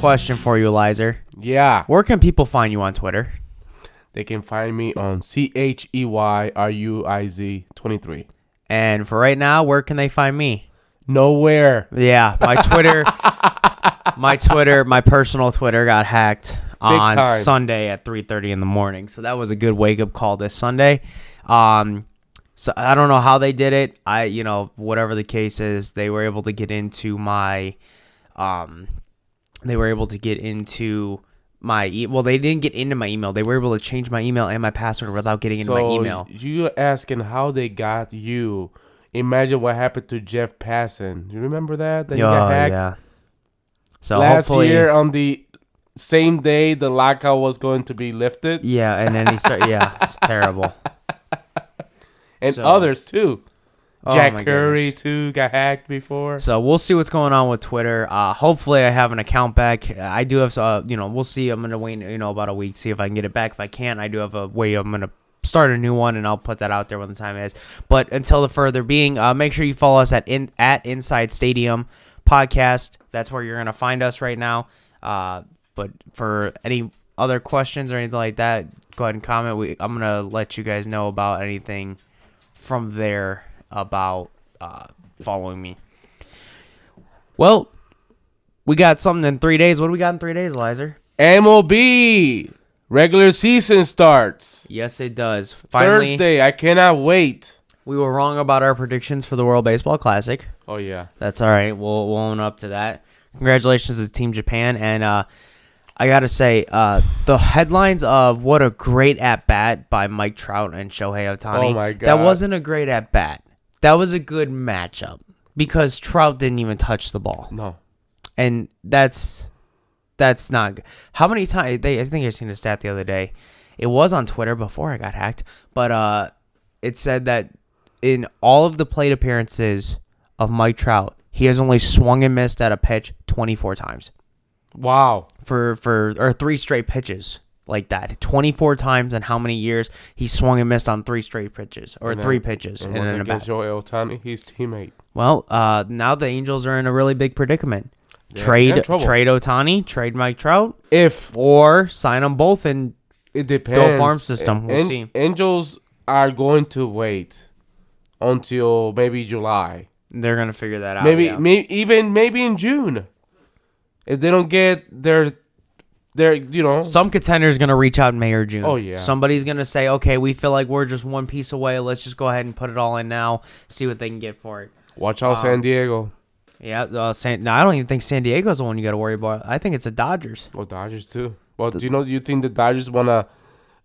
question for you, Lizer. Yeah. Where can people find you on Twitter? They can find me on CHEYRUIZ23. And for right now, where can they find me? Nowhere. Yeah, my personal Twitter got hacked on Sunday at 3:30 in the morning. So that was a good wake-up call this Sunday. So I don't know how they did it. Whatever the case is, they were able to get into my they didn't get into my email. They were able to change my email and my password without getting into my email. So you asking how they got you. Imagine what happened to Jeff Passan. You remember that? That he got hacked? Yeah. So last year on the same day the lockout was going to be lifted. Yeah, and then he started. Yeah, it's terrible. And others too. Jack Curry goodness. too got hacked before. So we'll see what's going on with Twitter. Hopefully I have an account back. I do have, we'll see. I'm gonna wait, about a week, see if I can get it back. If I can't, I do have a way. I'm gonna start a new one, and I'll put that out there when the time is. But until the further being, make sure you follow us at Inside Stadium Podcast. That's where you're gonna find us right now. But for any other questions or anything like that, go ahead and comment. I'm gonna let you guys know about anything from there about following me. Well, we got something in 3 days. What do we got in 3 days, Lizer? MLB regular season starts. Yes, it does. Finally, Thursday. I cannot wait. We were wrong about our predictions for the World Baseball Classic. Oh, yeah. That's all right. We'll own up to that. Congratulations to Team Japan. And I got to say, the headlines of what a great at-bat by Mike Trout and Shohei Ohtani. Oh, my God. That wasn't a great at-bat. That was a good matchup because Trout didn't even touch the ball. No. And that's not good. How many times? I think I seen a stat the other day. It was on Twitter before I got hacked, but it said that in all of the plate appearances of Mike Trout, he has only swung and missed at a pitch 24 times. Wow. For 3 straight pitches like that. 24 times in how many years he swung and missed on 3 straight pitches or 3 pitches. And was against Shohei Ohtani, his teammate. Well, now the Angels are in a really big predicament. Yeah, Trade Ohtani, trade Mike Trout, or sign them both and it depends. Go farm system. We'll see. Angels are going to wait until maybe July. They're gonna figure that out. Maybe in June. If they don't get their some contenders gonna reach out in May or June. Oh yeah. Somebody's gonna say, okay, we feel like we're just one piece away. Let's just go ahead and put it all in now. See what they can get for it. Watch out, San Diego. Yeah, no, I don't even think San Diego's the one you got to worry about. I think it's the Dodgers. Well, Dodgers too. Well, do you think the Dodgers wanna,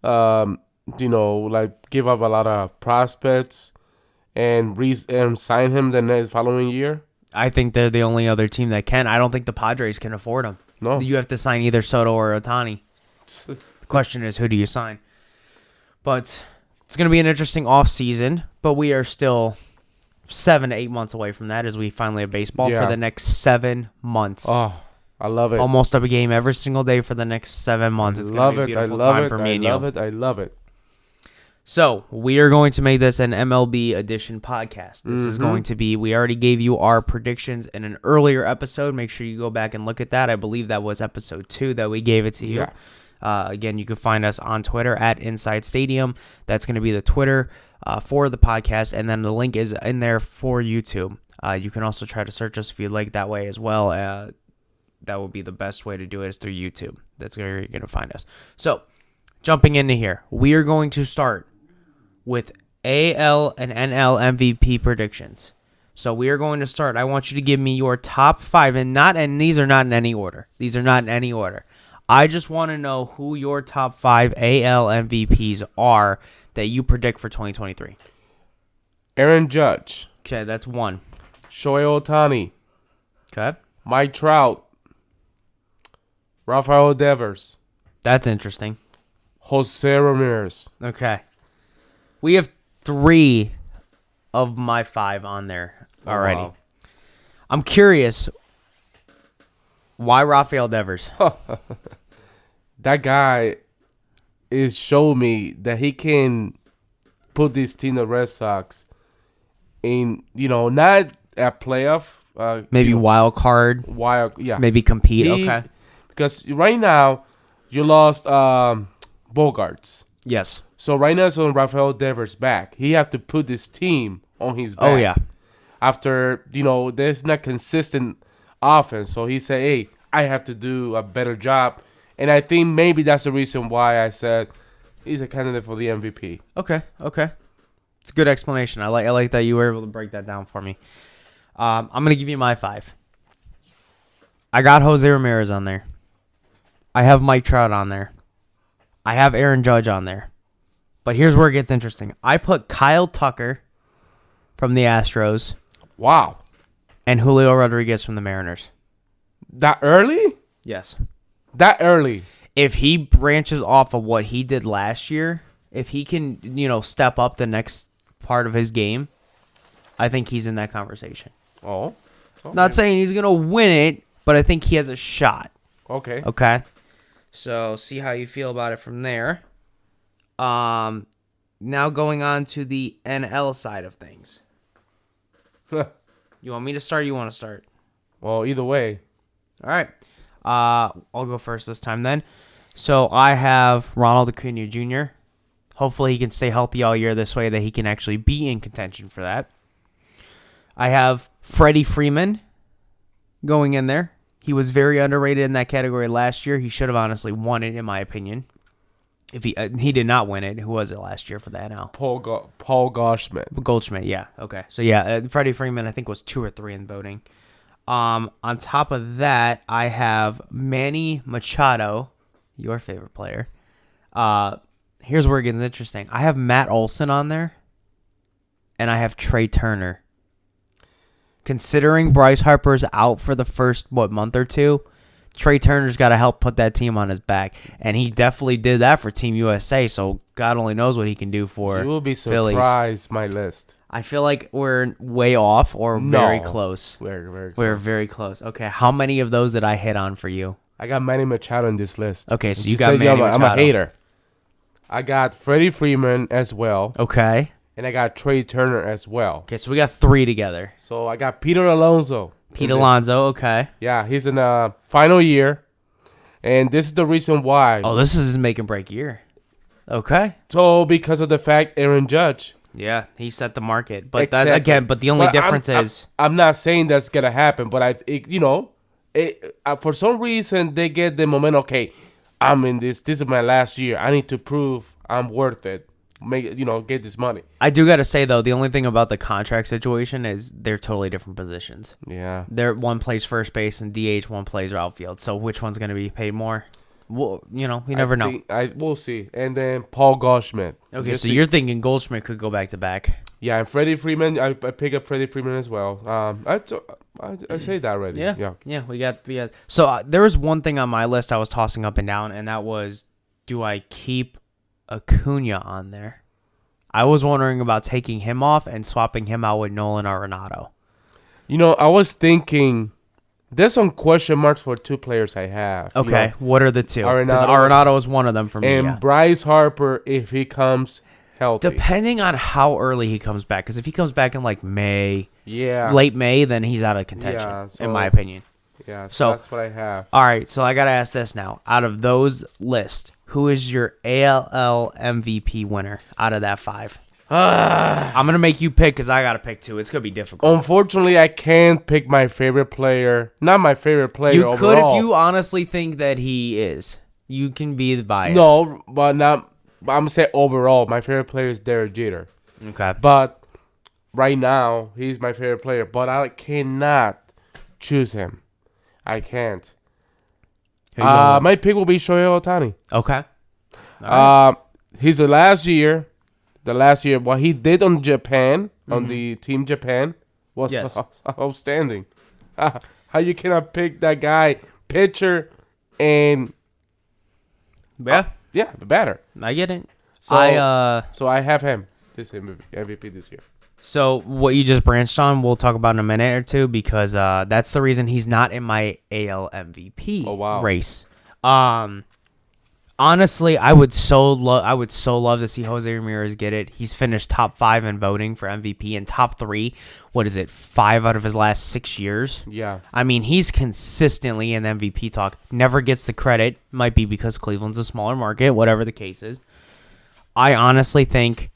give up a lot of prospects and sign him the next following year? I think they're the only other team that can. I don't think the Padres can afford them. No, you have to sign either Soto or Ohtani. The question is, who do you sign? But it's going to be an interesting off season. But we are still 7 to 8 months away from that as we finally have baseball for the next 7 months. Oh, I love it. Almost a game every single day for the next 7 months. It's going to be a beautiful time for me and you. I love it. So we are going to make this an MLB edition podcast. This is going to be, we already gave you our predictions in an earlier episode. Make sure you go back and look at that. I believe that was episode 2 that we gave it to you. Yeah. Again, you can find us on Twitter at Inside Stadium. That's going to be the Twitter for the podcast, and then the link is in there for YouTube. You can also try to search us if you'd like that way as well. That would be the best way to do it is through YouTube. That's where you're going to find us. So, jumping into here, we are going to start with AL and NL MVP predictions. So we are going to start. I want you to give me your top 5, and these are not in any order. These are not in any order. I just want to know who your top 5 AL MVPs are that you predict for 2023. Aaron Judge. Okay, that's 1. Shohei Ohtani. Okay. Mike Trout. Rafael Devers. That's interesting. Jose Ramirez. Okay. We have 3 of my 5 on there already. Wow. I'm curious, why Rafael Devers? That guy is showing me that he can put this team, the Red Sox, in, not a playoff. Maybe wild card. Yeah. Maybe compete. Okay. because right now you lost Bogarts. Yes. So right now it's on Rafael Devers' back. He have to put this team on his back. Oh, yeah. After, there's not consistent offense. So he said, hey, I have to do a better job. And I think maybe that's the reason why I said he's a candidate for the MVP. Okay. It's a good explanation. I like that you were able to break that down for me. I'm going to give you my 5. I got Jose Ramirez on there. I have Mike Trout on there. I have Aaron Judge on there. But here's where it gets interesting. I put Kyle Tucker from the Astros. Wow. And Julio Rodriguez from the Mariners. That early? Yes. That early. If he branches off of what he did last year, if he can, step up the next part of his game, I think he's in that conversation. Oh. Okay. Not saying he's going to win it, but I think he has a shot. Okay. Okay. So see how you feel about it from there. Now going on to the NL side of things. You want me to start or you want to start? Well, either way. All right. I'll go first this time then. So I have Ronald Acuna Jr. Hopefully he can stay healthy all year this way that he can actually be in contention for that. I have Freddie Freeman going in there. He was very underrated in that category last year. He should have honestly won it, in my opinion. If he did not win it, who was it last year for the NL? Paul Goldschmidt. Goldschmidt, yeah. Okay. So, yeah, Freddie Freeman, I think, was 2 or 3 in voting. On top of that, I have Manny Machado, your favorite player. Here's where it gets interesting. I have Matt Olson on there, and I have Trey Turner. Considering Bryce Harper's out for the first, month or two, Trey Turner's got to help put that team on his back. And he definitely did that for Team USA, so God only knows what he can do for You will be Phillies. surprised, my list. I feel like we're way off or very close. Very, very close. We're very close. Okay, how many of those did I hit on for you? I got Manny Machado in this list. Okay, so you Just got said Manny Machado. I'm a hater. I got Freddie Freeman as well. Okay. And I got Trey Turner as well. Okay, so we got 3 together. So I got Peter Alonso. Pete Alonso, okay. Yeah, he's in the final year. And this is the reason why. Oh, this is his make and break year. Okay. So because of the fact Aaron Judge. Yeah, he set the market. But Exactly. but the only difference is I'm not saying that's gonna happen, but for some reason they get the momentum. Okay, I'm in this. This is my last year. I need to prove I'm worth it. Get this money. I do got to say, though, the only thing about the contract situation is they're totally different positions. Yeah. One plays first base and DH, one plays outfield. So which one's going to be paid more? Well, you never know. We'll see. And then Paul Goldschmidt. Okay, so you're thinking Goldschmidt could go back to back. Yeah, and Freddie Freeman. I pick up Freddie Freeman as well. I say that already. Yeah. We got. So there was one thing on my list I was tossing up and down, and that was, do I keep Acuna on there? I was wondering about taking him off and swapping him out with Nolan Arenado. I was thinking there's some question marks for 2 players I have. Okay, what are the 2? Because Arenado is one of them for me. And Bryce Harper, if he comes healthy. Depending on how early he comes back. Because if he comes back in like May, late May, then he's out of contention, in my opinion. Yeah, so that's what I have. All right, so I got to ask this now. Out of those lists, who is your ALL MVP winner out of that 5? I'm going to make you pick because I got to pick 2. It's going to be difficult. Unfortunately, I can't pick my favorite player. Not my favorite player You overall. could if you honestly think that he is. You can be the bias. No, but not. I'm going to say overall, my favorite player is Derek Jeter. Okay. But right now, he's my favorite player. But I cannot choose him. I can't. My pick will be Shohei Ohtani. Okay. Right. He's the last year, what he did on Japan, on the Team Japan, was outstanding. How you cannot pick that guy, pitcher, and the batter. I get it. So I have him, this MVP this year. So what you just branched on, we'll talk about in a minute or two because that's the reason he's not in my AL MVP race. Honestly, I would so love to see Jose Ramirez get it. He's finished top 5 in voting for MVP and top 3. What is it? 5 out of his last 6 years. Yeah. I mean, he's consistently in MVP talk. Never gets the credit. Might be because Cleveland's a smaller market. Whatever the case is, I honestly think,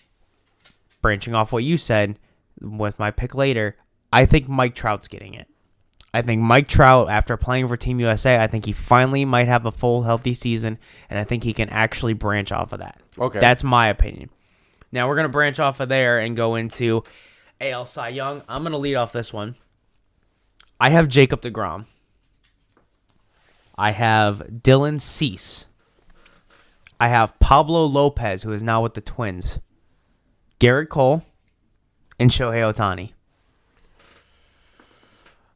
branching off what you said with my pick later, I think Mike Trout's getting it. I think Mike Trout, after playing for Team USA, I think he finally might have a full, healthy season, and I think he can actually branch off of that. Okay. That's my opinion. Now, we're going to branch off of there and go into AL Cy Young. I'm going to lead off this one. I have Jacob deGrom. I have Dylan Cease. I have Pablo Lopez, who is now with the Twins. Garrett Cole and Shohei Ohtani.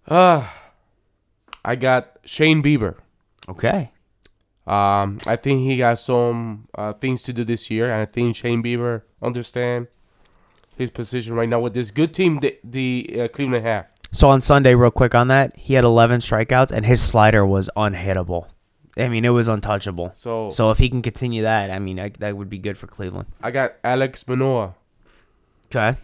I got Shane Bieber. Okay. I think he got some things to do this year, and I think Shane Bieber understand his position right now with this good team the Cleveland have. So on Sunday, real quick on that, he had 11 strikeouts, and his slider was unhittable. I mean, it was untouchable. So if he can continue that, I mean, that would be good for Cleveland. I got Alex Manoah. Okay.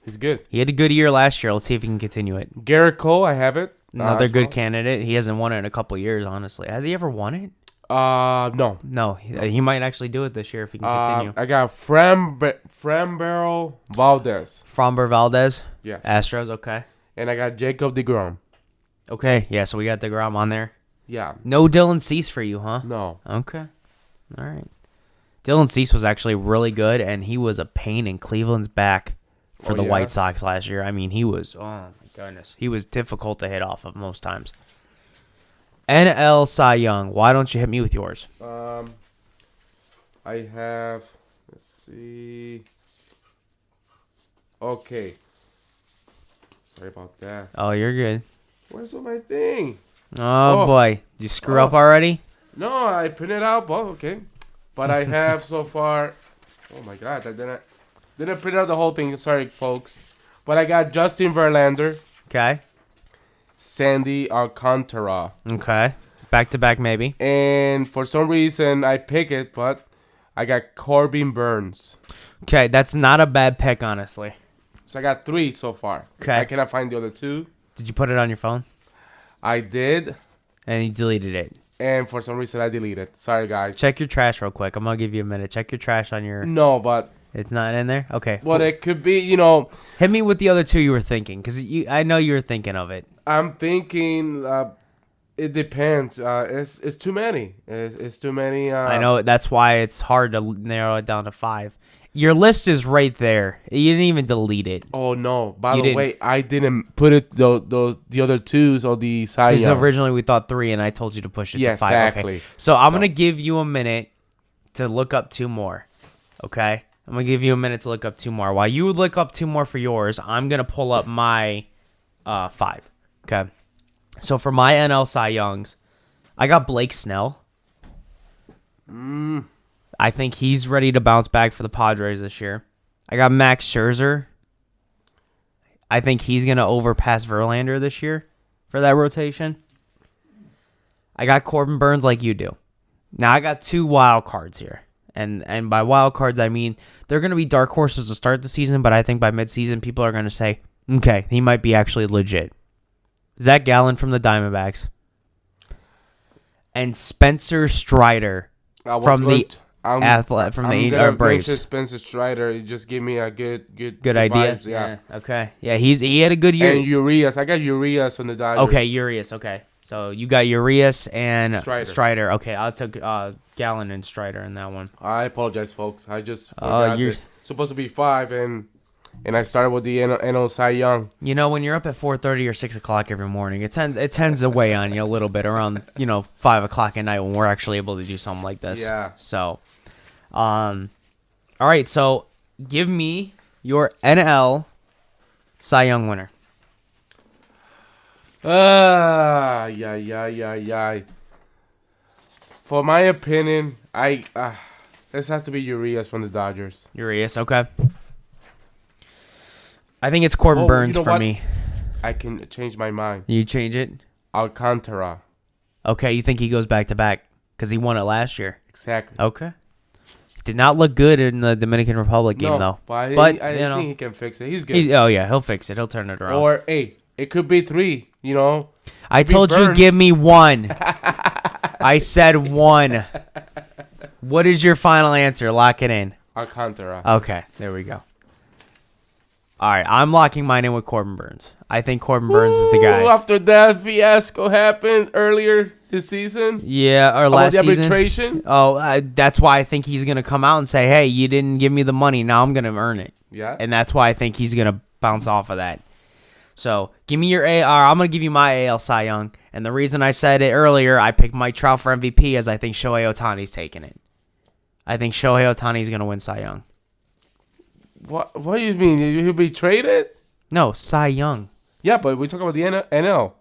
He's good. He had a good year last year. Let's see if he can continue it. Garrett Cole, I have it. Another good candidate. He hasn't won it in a couple years, honestly. Has he ever won it? No. No, he might actually do it this year if he can continue. I got Framber Valdez. Framber Valdez. Yes. Astros, okay. And I got Jacob deGrom. Okay, yeah, so we got deGrom on there. Yeah. No Dylan Cease for you, huh? No. Okay. All right. Dylan Cease was actually really good, and he was a pain in Cleveland's back for the White Sox last year. I mean, he was, oh my goodness. He was difficult to hit off of most times. NL Cy Young, why don't you hit me with yours? I have, let's see. Okay. Sorry about that. Oh, you're good. Where's my thing? Oh, boy. You screw up already? No, I printed out. Well, okay. But I have so far. Oh, my God. I didn't print out the whole thing. Sorry, folks. But I got Justin Verlander. Okay. Sandy Alcantara. Okay. Back-to-back, maybe. And for some reason, I pick it, but I got Corbin Burns. Okay, that's not a bad pick, honestly. So I got 3 so far. Okay. I cannot find the other 2. Did you put it on your phone? I did. And you deleted it. And for some reason, I deleted. Sorry, guys. Check your trash real quick. I'm going to give you a minute. Check your trash on your... No, but... It's not in there? Okay. Well, it could be, Hit me with the other 2 you were thinking, because I know you were thinking of it. I'm thinking... it depends. It's too many. It's too many. I know. That's why it's hard to narrow it down to 5. Your list is right there. You didn't even delete it. Oh, no. By the way, I didn't put it the other 2s or the Cy Young. Because originally we thought 3, and I told you to push it to 5. Exactly. Okay. So I'm going to give you a minute to look up 2 more. Okay? I'm going to give you a minute to look up 2 more. While you look up 2 more for yours, I'm going to pull up my 5. Okay? So for my NL Cy Youngs, I got Blake Snell. I think he's ready to bounce back for the Padres this year. I got Max Scherzer. I think he's going to overpass Verlander this year for that rotation. I got Corbin Burns like you do. Now I got 2 wild cards here. And by wild cards, I mean they're going to be dark horses to start the season, but I think by midseason, people are going to say, okay, he might be actually legit. Zach Gallen from the Diamondbacks. And Spencer Strider from the Braves. Spencer Strider. It just gave me a good idea. Vibes, yeah. Okay. Yeah, he had a good year. And Urias. I got Urias on the Dodgers. Okay, Urias. Okay. So you got Urias and Strider. Okay, I took Gallen and Strider in that one. I apologize, folks. I just forgot it's supposed to be 5, and I started with the NL Cy Young. You know, when you're up at 4:30 or 6 o'clock every morning, it tends to weigh on you a little bit around 5 o'clock at night when we're actually able to do something like this. Yeah. So, all right. So give me your NL Cy Young winner. Yeah. For my opinion, this has to be Urias from the Dodgers. Urias, okay. I think it's Corbin Burns for me. I can change my mind. You change it? Alcantara. Okay, you think he goes back to back? Because he won it last year. Exactly. Okay. Did not look good in the Dominican Republic game, though. But I think he can fix it. He's good. He'll fix it. He'll turn it around. Or, hey, it could be 3, you know. I told you, give me 1. I said 1. What is your final answer? Lock it in. Alcantara. Okay, there we go. All right, I'm locking mine in with Corbin Burns. I think Corbin Burns is the guy. After that fiasco happened earlier this season. Yeah, or last season. Arbitration. Oh, that's why I think he's going to come out and say, hey, you didn't give me the money. Now I'm going to earn it. Yeah. And that's why I think he's going to bounce off of that. So give me your AR. I'm going to give you my AL Cy Young. And the reason I said it earlier, I picked Mike Trout for MVP, is I think Shohei Ohtani's taking it. I think Shohei Ohtani's going to win Cy Young. What do you mean? He'll be traded? No, Cy Young. Yeah, but we talk about the NL.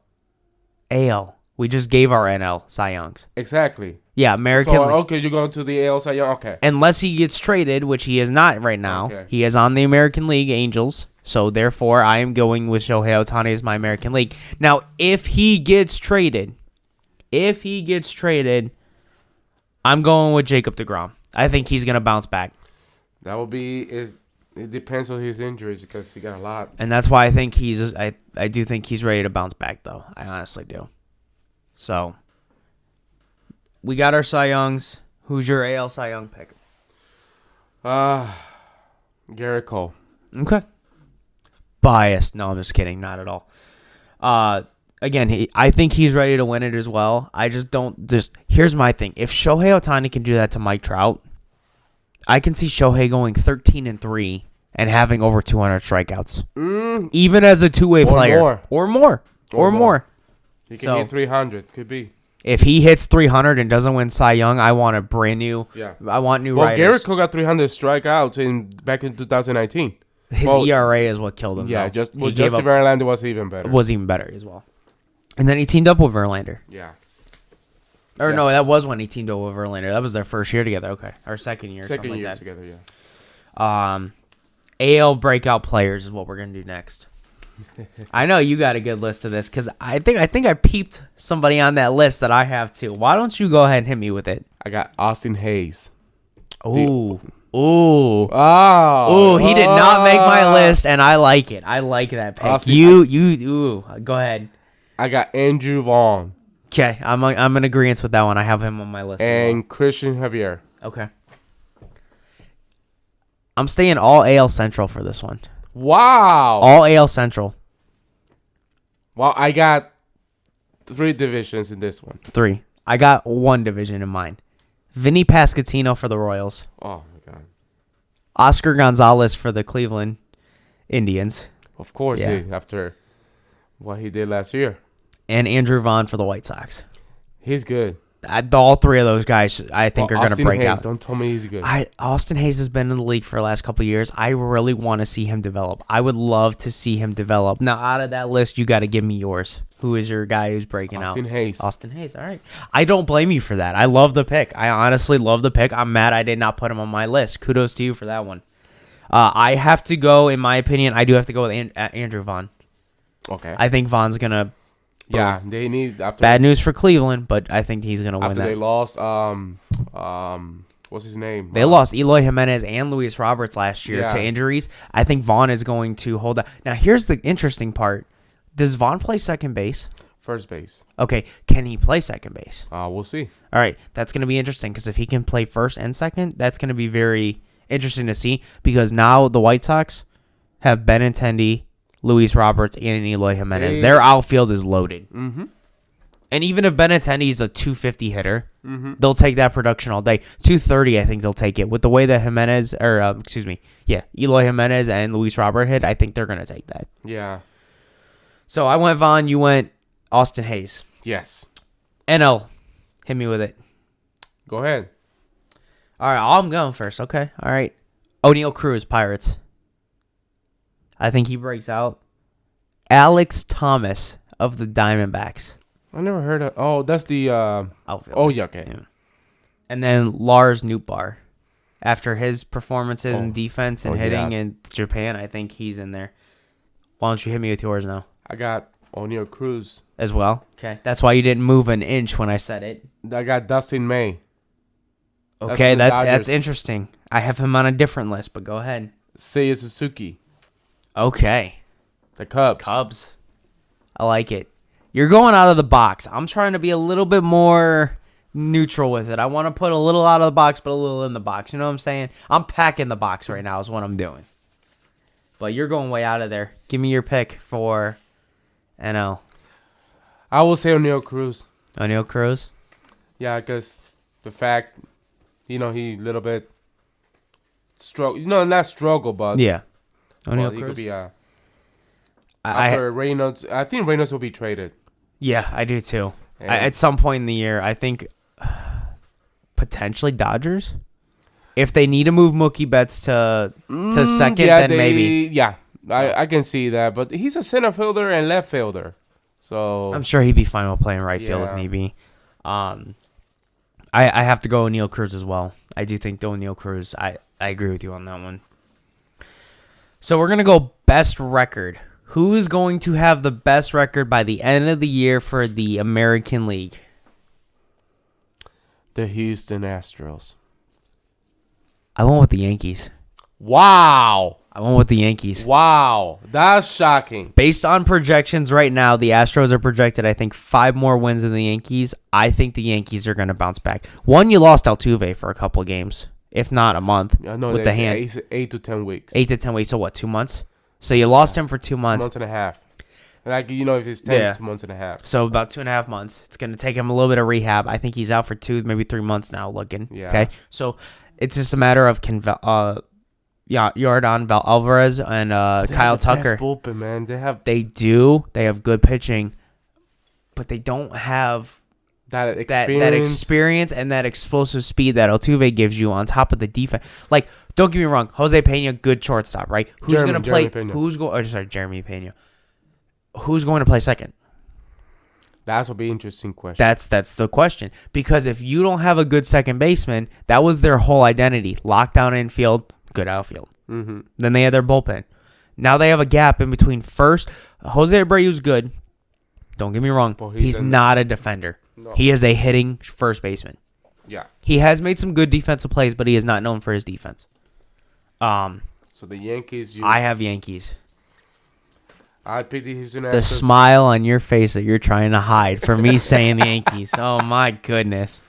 AL. We just gave our NL Cy Youngs. Exactly. Yeah, American So, League. okay, you're going to the AL Cy Young. Okay. Unless he gets traded, which he is not right now. Okay. He is on the American League Angels. So, therefore, I am going with Shohei Ohtani as my American League. Now, if he gets traded, I'm going with Jacob deGrom. I think he's going to bounce back. That will be it depends on his injuries because he got a lot. And that's why I think I do think he's ready to bounce back, though. I honestly do. So, we got our Cy Youngs. Who's your AL Cy Young pick? Garrett Cole. Okay. Biased. No, I'm just kidding. Not at all. Again, I think he's ready to win it as well. I just don't. Here's my thing. If Shohei Ohtani can do that to Mike Trout, I can see Shohei going 13-3 and having over 200 strikeouts, even as a two-way player, or more. He can hit 300. Could be. If he hits 300 and doesn't win Cy Young, I want a brand new. Yeah. I want new riders. Garrett Cole got 300 strikeouts back in 2019. His ERA is what killed him. Yeah, Justin Verlander was even better. Was even better as well. And then he teamed up with Verlander. Yeah. No, that was when he teamed up with Verlander. That was their first year together. Okay, or second year. Second year like together. Yeah. AL breakout players is what we're gonna do next. I know you got a good list of this because I think I peeped somebody on that list that I have too. Why don't you go ahead and hit me with it? I got Austin Hayes. Ooh. He did not make my list, and I like it. I like that pick. Austin, go ahead. I got Andrew Vaughn. Okay, I'm in agreement with that one. I have him on my list. And Christian Javier. Okay. I'm staying all AL Central for this one. Wow. All AL Central. Well, I got 3 divisions in this one. 3. I got 1 division in mind. Vinny Pasquantino for the Royals. Oh, my God. Oscar Gonzalez for the Cleveland Indians. Of course, after what he did last year. And Andrew Vaughn for the White Sox. He's good. All 3 of those guys, I think, are going to break out. Don't tell me he's good. Austin Hayes has been in the league for the last couple of years. I really want to see him develop. I would love to see him develop. Now, out of that list, you got to give me yours. Who is your guy who's breaking out? Austin Hayes. All right. I don't blame you for that. I love the pick. I honestly love the pick. I'm mad I did not put him on my list. Kudos to you for that one. I have to go, in my opinion, I do have to go with Andrew Vaughn. Okay. I think Vaughn's going to. Yeah, they need bad news for Cleveland, but I think he's gonna win that. After they lost, what's his name? They lost Eloy Jimenez and Luis Roberts last year to injuries. I think Vaughn is going to hold that. Now, here's the interesting part: does Vaughn play second base? First base. Okay, can he play second base? We'll see. All right, that's gonna be interesting because if he can play first and second, that's gonna be very interesting to see. Because now the White Sox have Benintendi, Luis Roberts, and Eloy Jimenez. Their outfield is loaded. Mm-hmm. And even if Benintendi is a 250 hitter, they'll take that production all day. 230, I think they'll take it. With the way that Eloy Jimenez and Luis Robert hit, I think they're going to take that. Yeah. So I went Vaughn, you went Austin Hayes. Yes. NL, hit me with it. Go ahead. All right, I'm going first. Okay. All right. O'Neal Cruz, Pirates. I think he breaks out. Alex Thomas of the Diamondbacks. I never heard of. Oh, that's the outfield. Oh, yeah, okay. Yeah. And then Lars Nootbaar. After his performances in defense and hitting in Japan, I think he's in there. Why don't you hit me with yours now? I got O'Neal Cruz as well. Okay, that's why you didn't move an inch when I said it. I got Dustin May. Okay, that's interesting. I have him on a different list, but go ahead. Seiya Suzuki. Okay. The Cubs. Cubs. I like it. You're going out of the box. I'm trying to be a little bit more neutral with it. I want to put a little out of the box, but a little in the box. You know what I'm saying? I'm packing the box right now is what I'm doing. But you're going way out of there. Give me your pick for NL. I will say O'Neal Cruz. O'Neal Cruz? Yeah, because the fact, he a little bit struggle. Not struggle, but yeah. O'Neal he Cruz. could be after Reynolds. I think Reynolds will be traded. Yeah, I do too. At some point in the year, I think potentially Dodgers. If they need to move Mookie Betts to second, then maybe. Yeah, so. I can see that. But he's a center fielder and left fielder. So I'm sure he'd be fine with playing right field if need be. I have to go O'Neal Cruz as well. I do think O'Neal Cruz. I agree with you on that one. So we're going to go best record. Who is going to have the best record by the end of the year for the American League? The Houston Astros. I went with the Yankees. Wow. I went with the Yankees. Wow. That's shocking. Based on projections right now, the Astros are projected, I think, 5 more wins than the Yankees. I think the Yankees are going to bounce back. One, you lost Altuve for a couple games, if not a month, with the hand. 8 to 10 weeks. 8 to 10 weeks. So what, 2 months? So you lost him for 2 months. 2 months and a half. Like, if it's 10, 2 months and a half. So about 2.5 months. It's going to take him a little bit of rehab. I think he's out for 2, maybe 3 months now looking. Yeah. Okay. So it's just a matter of Yordan Alvarez and Kyle Tucker. Best bullpen, man. They do. They have good pitching, but they don't have that experience and that explosive speed that Altuve gives you on top of the defense. Like, don't get me wrong, Jose Pena, good shortstop, right? Who's going to play? Jeremy Pena. Who's going to play second? That will be an interesting question. That's the question. Because if you don't have a good second baseman, that was their whole identity. Lockdown infield, good outfield. Mm-hmm. Then they had their bullpen. Now they have a gap in between first. Jose Abreu's good. Don't get me wrong. He's not a defender. No. He is a hitting first baseman. Yeah. He has made some good defensive plays, but he is not known for his defense. So the Yankees. I have Yankees. I picked the Houston Astros. The smile on your face that you're trying to hide for me saying the Yankees. Oh, my goodness.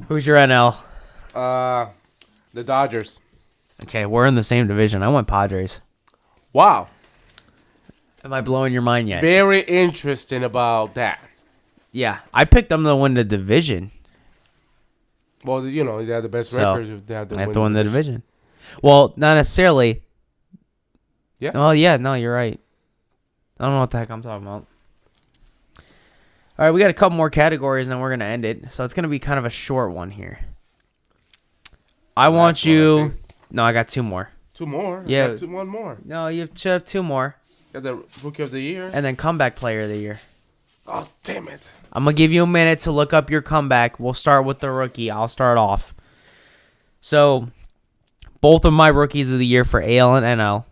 Who's your NL? The Dodgers. Okay, we're in the same division. I went Padres. Wow. Am I blowing your mind yet? Very interesting about that. Yeah, I picked them to win the division. Well, they have the best records. They have to win the division. Well, not necessarily. Yeah. Oh, yeah. No, you're right. I don't know what the heck I'm talking about. All right, we got a couple more categories, and then we're going to end it. So it's going to be kind of a short one here. I want you... No, I got 2 more. 2 more? Yeah. One more. No, you have 2 more. Got the Rookie of the Year. And then Comeback Player of the Year. Oh, damn it. I'm going to give you a minute to look up your comeback. We'll start with the rookie. I'll start off. So, both of my Rookies of the Year for AL and NL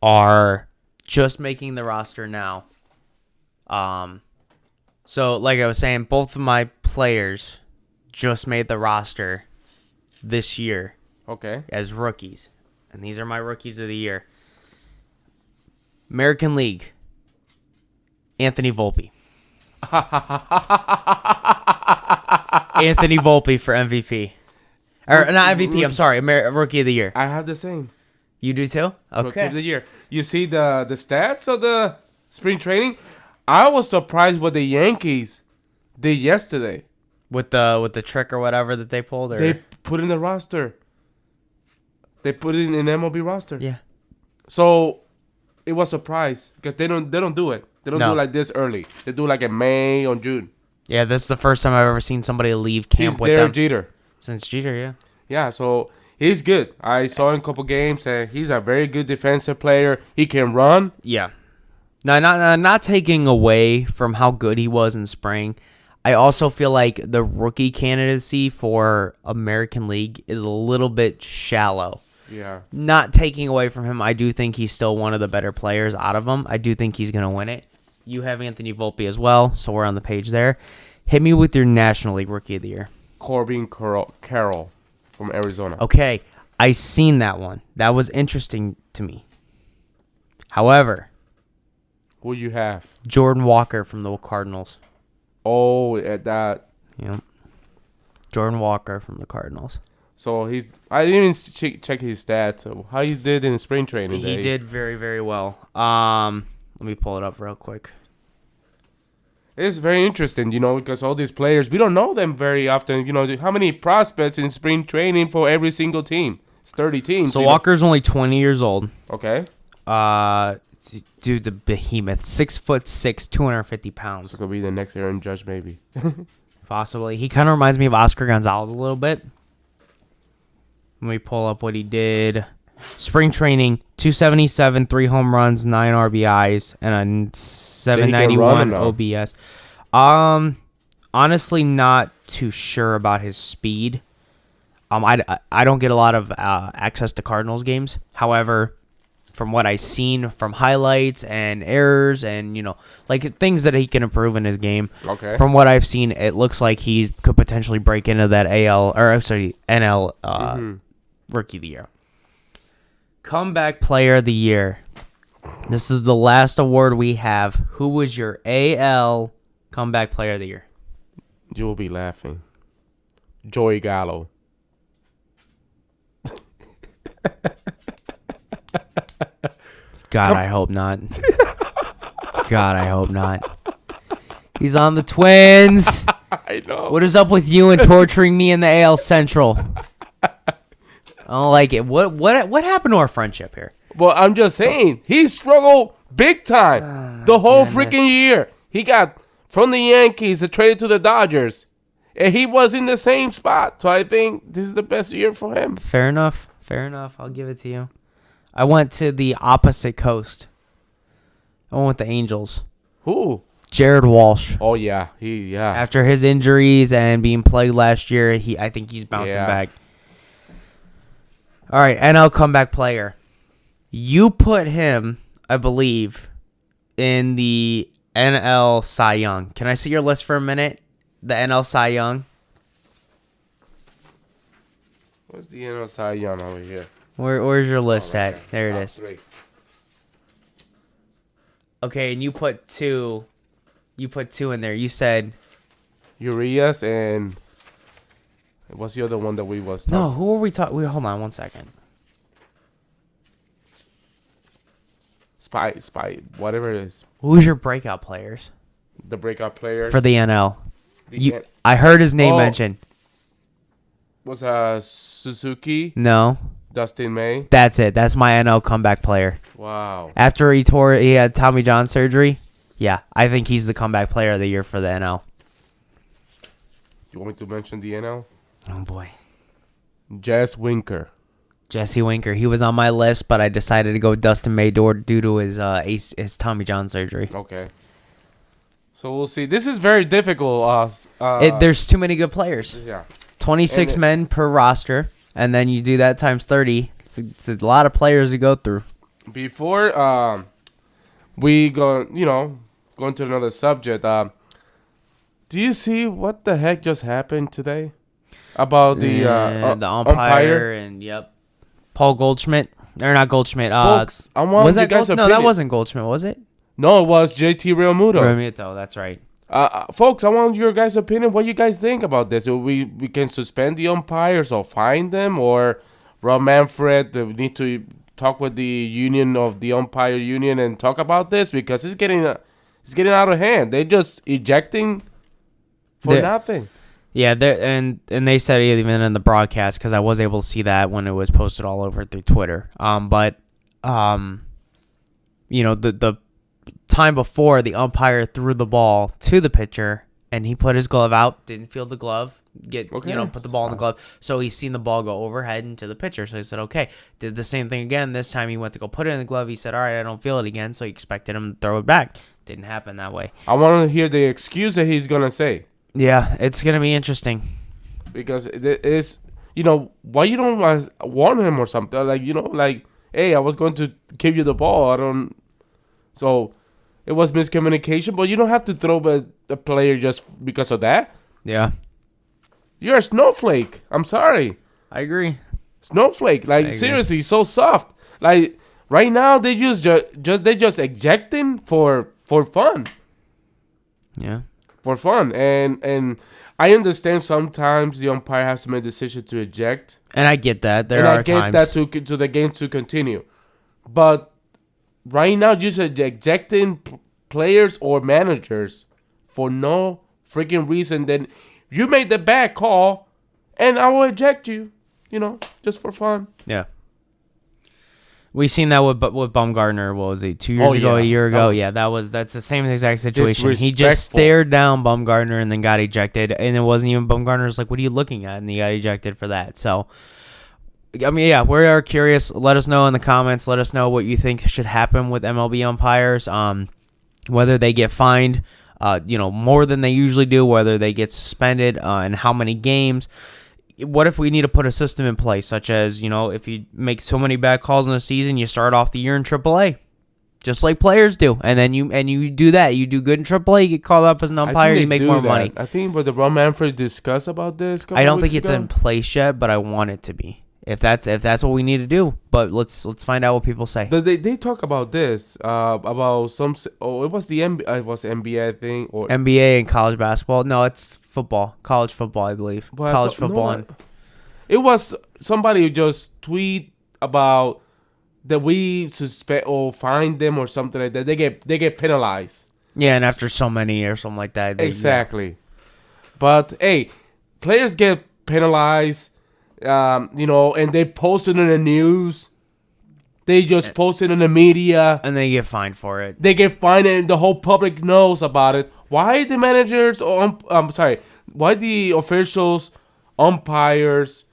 are just making the roster now. So, like I was saying, both of my players just made the roster this year. Okay. As rookies. And these are my Rookies of the Year. American League. Anthony Volpe. Anthony Volpe for MVP. Or not MVP, I'm sorry. Rookie of the Year. I have the same. You do too? Okay. Rookie of the Year. You see the stats of the spring training? I was surprised what the Yankees did yesterday. With the trick or whatever that they pulled? Or? They put in the roster. They put it in an MLB roster. Yeah. So it was a surprise because they don't do it. They don't do it like this early. They do it like in May or June. Yeah, this is the first time I've ever seen somebody leave camp with them. Jeter. Since Jeter, yeah. Yeah, so he's good. I saw him a couple games, and he's a very good defensive player. He can run. Yeah. Now, not taking away from how good he was in spring, I also feel like the rookie candidacy for American League is a little bit shallow. Yeah. Not taking away from him, I do think he's still one of the better players out of them. I do think he's going to win it. You have Anthony Volpe as well, so we're on the page there. Hit me with your National League Rookie of the Year. Corbin Carroll from Arizona. Okay, I seen that one. That was interesting to me. However, Who you have? Jordan Walker from the Cardinals. Oh, at that. Yep. Jordan Walker from the Cardinals. So I didn't even check his stats. So how he did in spring training? He did very, very well. Let me pull it up real quick. It's very interesting, because all these players, we don't know them very often. How many prospects in spring training for every single team? It's 30 teams. So Walker's only 20 years old. Okay. Dude's a behemoth. 6'6", 250 pounds. This could be the next Aaron Judge, maybe. Possibly. He kind of reminds me of Oscar Gonzalez a little bit. Let me pull up what he did. Spring training, 277, 3 home runs, 9 RBIs, and a 791 OBS. Honestly, not too sure about his speed. I don't get a lot of access to Cardinals games. However, from what I've seen from highlights and errors and things that he can improve in his game. Okay. From what I've seen, it looks like he could potentially break into that NL Rookie of the Year. Comeback Player of the Year. This is the last award we have. Who was your AL Comeback Player of the Year? You will be laughing. Joey Gallo. God, I hope not. God, I hope not. He's on the Twins. I know. What is up with you and torturing me in the AL Central? I don't like it. What happened to our friendship here? Well, I'm just saying, he struggled big time the whole freaking year. He got from the Yankees and traded to the Dodgers, and he was in the same spot. So I think this is the best year for him. Fair enough. I'll give it to you. I went to the opposite coast. I went with the Angels. Who? Jared Walsh. Oh, yeah. After his injuries and being plagued last year, I think he's bouncing back. All right, NL Comeback Player. You put him, I believe, in the NL Cy Young. Can I see your list for a minute? The NL Cy Young. What's the NL Cy Young over here? Where's your list at? There it Top is. 3. Okay, and you put two. You put 2 in there. You said Urias and what's the other one that we was talking? no. Who are we talking? Hold on 1 second. Spy, whatever it is. Who's your breakout players The breakout players for the NL? The I heard his name mentioned. Was Suzuki, No, Dustin May. that's it. That's my NL Comeback Player. Wow. After he had Tommy John surgery. Yeah, I think he's the Comeback Player of the Year for the NL. You want me to mention the NL? Oh boy, Jesse Winker. He was on my list, but I decided to go with Dustin May due to his Tommy John surgery. Okay. So we'll see. This is very difficult. There's too many good players. Yeah. 26 men per roster, and then you do that times 30. It's a lot of players to go through. Before we go into another subject, do you see what the heck just happened today about the umpire? And Paul Goldschmidt. Or not Goldschmidt. Folks, I want you guys' opinion. No, that wasn't Goldschmidt, was it? No, it was JT Realmuto, that's right. Folks, I want your guys' opinion. What you guys think about this? We can suspend the umpires or fine them, or Rob Manfred, we need to talk with the union of the umpire union and talk about this because it's getting out of hand. They're just ejecting for nothing. Yeah, and they said it even in the broadcast because I was able to see that when it was posted all over through Twitter. The time before, the umpire threw the ball to the pitcher and he put his glove out, didn't feel the glove, put the ball in the glove. So he's seen the ball go overhead into the pitcher. So he said, okay, did the same thing again. This time he went to go put it in the glove. He said, all right, I don't feel it again. So he expected him to throw it back. Didn't happen that way. I want to hear the excuse that he's going to say. Yeah, it's going to be interesting. Because it is, why you don't warn him or something? Like, like, hey, I was going to give you the ball. I don't. So it was miscommunication, but you don't have to throw the player just because of that. Yeah. You're a snowflake. I'm sorry. I agree. Snowflake. Like, seriously, so soft. Like, right now, they just ejecting for fun. Yeah. For fun. And I understand sometimes the umpire has to make a decision to eject. And I get that. I get that to the game to continue. But right now, just ejecting players or managers for no freaking reason. Then you made the bad call, and I will eject you. Just for fun. Yeah. We seen that with Bumgarner. What was it? 2 years ago, yeah. A year ago. That's the same exact situation. He just stared down Bumgarner and then got ejected. And it wasn't even Bumgarner's like, what are you looking at? And he got ejected for that. So, I mean, yeah, we are curious. Let us know in the comments. Let us know what you think should happen with MLB umpires. Whether they get fined, more than they usually do. Whether they get suspended, and how many games. What if we need to put a system in place, such as, if you make so many bad calls in a season, you start off the year in AAA, just like players do, and then you do that. You do good in AAA, you get called up as an umpire, you make more money. I think, but the Ron Manfred discussed about this. I don't think it's in place yet, but I want it to be. If that's what we need to do, but let's find out what people say. They talk about this about some. Oh, it was it was NBA, I think, or NBA and college basketball. No, it's football, college football, I believe. But college football. It was somebody who just tweet about that we suspect or find them or something like that. They get penalized. Yeah, and after so many or something like that. Exactly. Yeah. But hey, players get penalized. And they post it in the news. They just post it in the media. And they get fined for it. They get fined and the whole public knows about it. Why the managers, why the officials, umpires,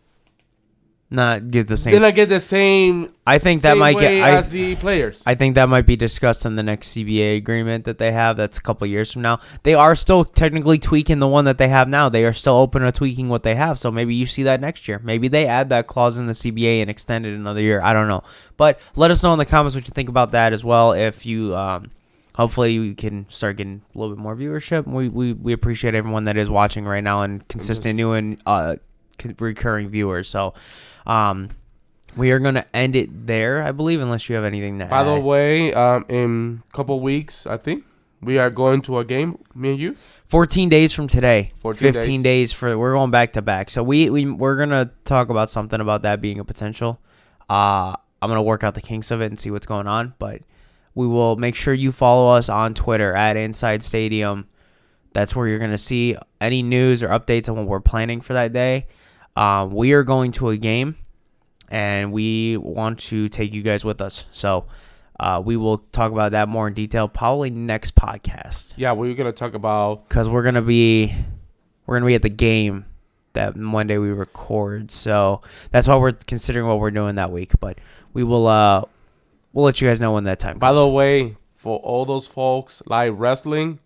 not get the same? They not get the same. I think that might get as the players. I think that might be discussed in the next CBA agreement that they have. That's a couple years from now. They are still technically tweaking the one that they have now. They are still open to tweaking what they have. So maybe you see that next year. Maybe they add that clause in the CBA and extend it another year. I don't know. But let us know in the comments what you think about that as well. If you, hopefully we can start getting a little bit more viewership. We appreciate everyone that is watching right now and consistent new and recurring viewers. So, we are going to end it there, I believe, unless you have anything to add. By the way, in a couple weeks, I think, we are going to a game, me and you. 14 days from today. 15 days. We're going back to back. So we're going to talk about something about that being a potential. I'm going to work out the kinks of it and see what's going on. But we will make sure you follow us on Twitter at Inside Stadium. That's where you're going to see any news or updates on what we're planning for that day. We are going to a game, and we want to take you guys with us. So we will talk about that more in detail probably next podcast. Yeah, we're gonna talk about because we're gonna be at the game that Monday we record. So that's why we're considering what we're doing that week. But we'll let you guys know when that time comes. By the way, for all those folks like wrestling,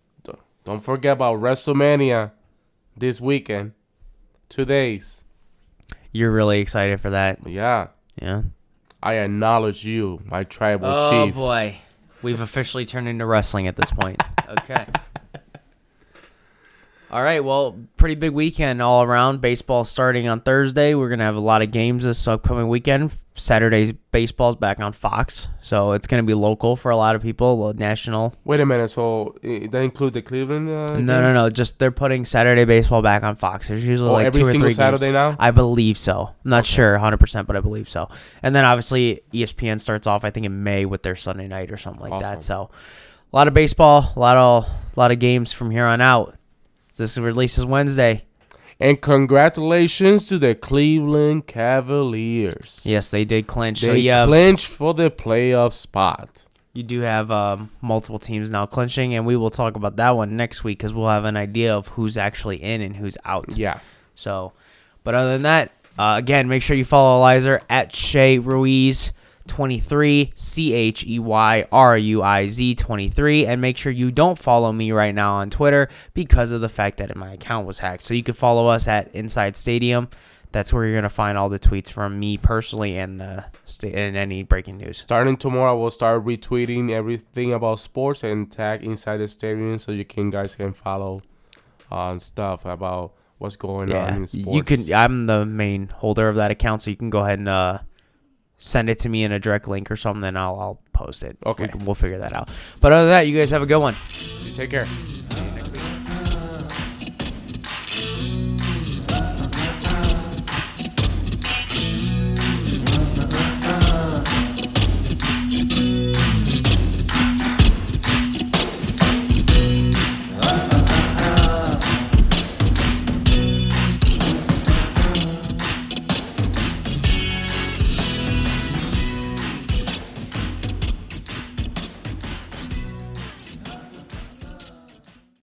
don't forget about WrestleMania this weekend. 2 days. You're really excited for that. Yeah. Yeah. I acknowledge you, my tribal chief. Oh, boy. We've officially turned into wrestling at this point. Okay. All right. Well, pretty big weekend all around. Baseball starting on Thursday. We're going to have a lot of games this upcoming weekend. Saturday's baseball's back on Fox. So it's going to be local for a lot of people, national. Wait a minute. So that include the Cleveland games? No. Just they're putting Saturday baseball back on Fox. There's usually like every 2 or 3 single games. Saturday now? I believe so. I'm not sure 100%, but I believe so. And then obviously ESPN starts off, I think, in May with their Sunday night or something like that. So a lot of baseball, a lot of games from here on out. This releases Wednesday. And congratulations to the Cleveland Cavaliers. Yes, they did clinch. They clinched for the playoff spot. You do have multiple teams now clinching, and we will talk about that one next week because we'll have an idea of who's actually in and who's out. Yeah. So, but other than that, again, make sure you follow Eliza at Shea Ruiz 23, CHEYRUIZ 23, and make sure you don't follow me right now on Twitter because of the fact that my account was hacked. So you can follow us at Inside Stadium. That's where you're gonna find all the tweets from me personally and and any breaking news. Starting tomorrow, we'll start retweeting everything about sports and tag Inside the Stadium so guys can follow on stuff about what's going on in sports. You can. I'm the main holder of that account, so you can go ahead and send it to me in a direct link or something, and I'll post it. Okay, we'll figure that out. But other than that, you guys have a good one. You take care.